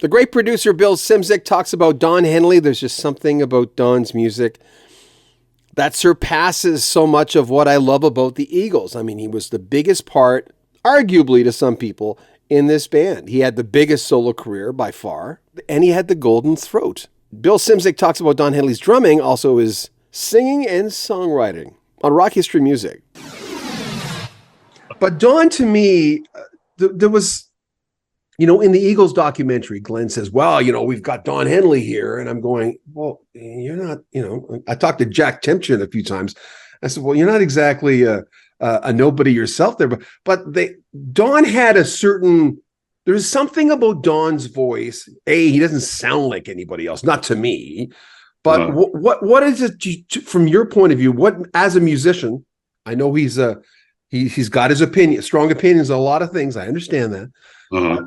The great producer Bill Simzik talks about Don Henley. There's just something about Don's music that surpasses so much of what I love about the Eagles. I mean, he was the biggest part, arguably to some people, in this band. He had the biggest solo career by far, and he had the golden throat. Bill Simzik talks about Don Henley's drumming, also his singing and songwriting on Rock History Music. But Don, to me, there was, in the Eagles documentary, Glenn says, well, we've got Don Henley here. And I'm going, well, you're not, I talked to Jack Timpchin a few times. I said, well, you're not exactly a nobody yourself there, but Don had there's something about Don's voice. He doesn't sound like anybody else, not to me. But what is it from your point of view? What, as a musician, I know he's got his opinion, strong opinions on a lot of things. I understand that.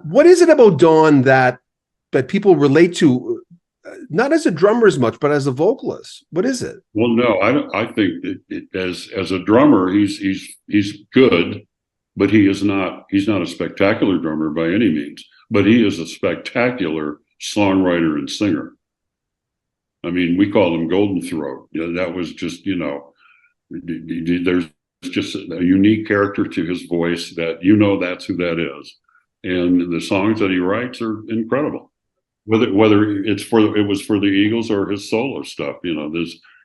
What is it about Don that people relate to, not as a drummer as much, but as a vocalist? What is it? Well, no, I think as a drummer, he's good, but he's not a spectacular drummer by any means. But he is a spectacular songwriter and singer. I mean, we call him Golden Throat. That was just, there's just a unique character to his voice that, that's who that is. And the songs that he writes are incredible. Whether it was for the Eagles or his solo stuff,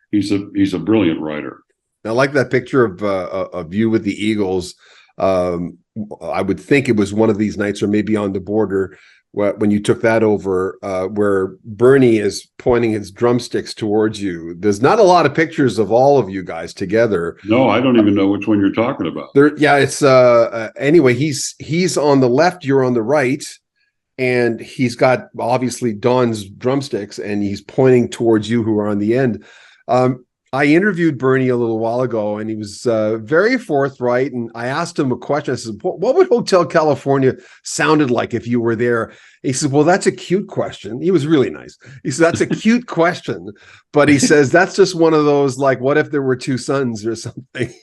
he's a brilliant writer. I like that picture of you with the Eagles. I would think it was one of these nights, or maybe on the border, when you took that over, where Bernie is pointing his drumsticks towards you. There's not a lot of pictures of all of you guys together. No, I don't even know which one you're talking about. It's anyway, he's on the left, you're on the right, and he's got obviously Don's drumsticks, and he's pointing towards you, who are on the end. I interviewed Bernie a little while ago, and he was very forthright. And I asked him a question. I said, what would Hotel California sounded like if you were there? He said, well, that's a cute question. He was really nice. He said, that's a cute question. But he says, that's just one of those, like, what if there were two suns or something,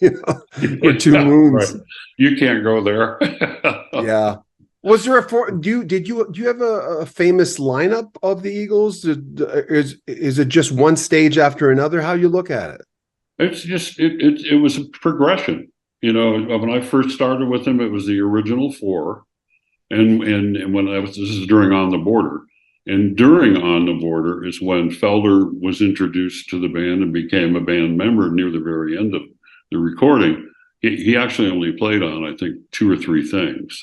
or two moons? Right. You can't go there. Yeah. Was there do you have a famous lineup of the Eagles? Is it just one stage after another? How you look at it? It's just it was a progression. When I first started with him, it was the original four, and when this is during On the Border, and during On the Border is when Felder was introduced to the band and became a band member near the very end of the recording. He actually only played on, I think, 2 or 3 things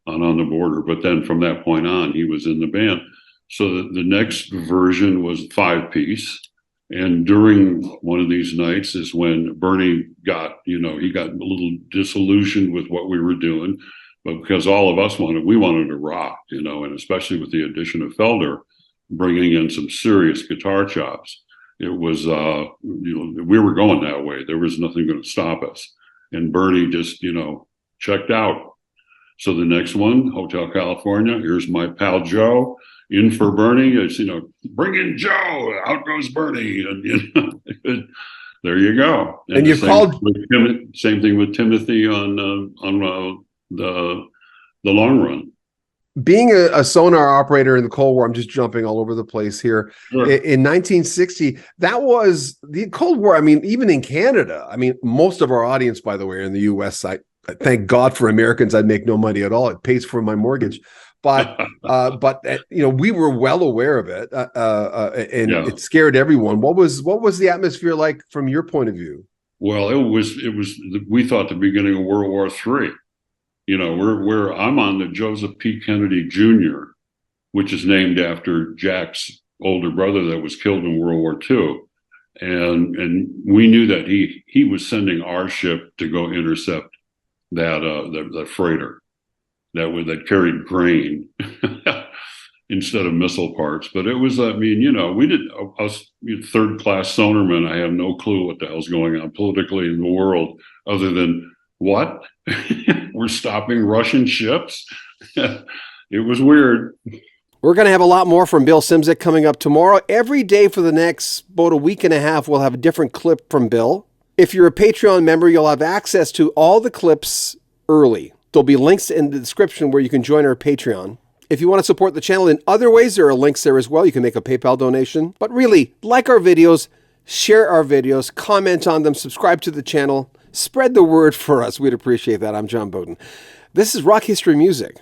on the Border, but then from that point on, he was in the band. So the next version was 5-piece, and during one of these nights is when Bernie got, he got a little disillusioned with what we were doing, but because all of us wanted to rock, and especially with the addition of Felder, bringing in some serious guitar chops, it was, we were going that way. There was nothing going to stop us, and Bernie just, checked out. So the next one, Hotel California, here's my pal Joe, in for Bernie. It's, bring in Joe, out goes Bernie. And, there you go. And you called... Same thing with Timothy on the long run. Being a sonar operator in the Cold War, I'm just jumping all over the place here. Sure. In 1960, that was the Cold War. I mean, even in Canada, most of our audience, by the way, are in the U.S. side. Thank God for Americans. I'd make no money at all. It pays for my mortgage. But we were well aware of it, and it scared everyone. What was the atmosphere like from your point of view? Well, it was. We thought the beginning of World War III. I'm on the Joseph P. Kennedy Jr., which is named after Jack's older brother that was killed in World War II, and we knew that he was sending our ship to go intercept that freighter that carried grain instead of missile parts. But it was, we did us third-class sonarmen. I have no clue what the hell's going on politically in the world, other than what we're stopping Russian ships. It was weird. We're going to have a lot more from Bill Simzik coming up tomorrow. Every day for the next about a week and a half, we'll have a different clip from Bill. If you're a Patreon member, you'll have access to all the clips early. There'll be links in the description where you can join our Patreon. If you want to support the channel in other ways, there are links there as well. You can make a PayPal donation. But really, like our videos, share our videos, comment on them, subscribe to the channel, spread the word for us. We'd appreciate that. I'm John Bowden. This is Rock History Music.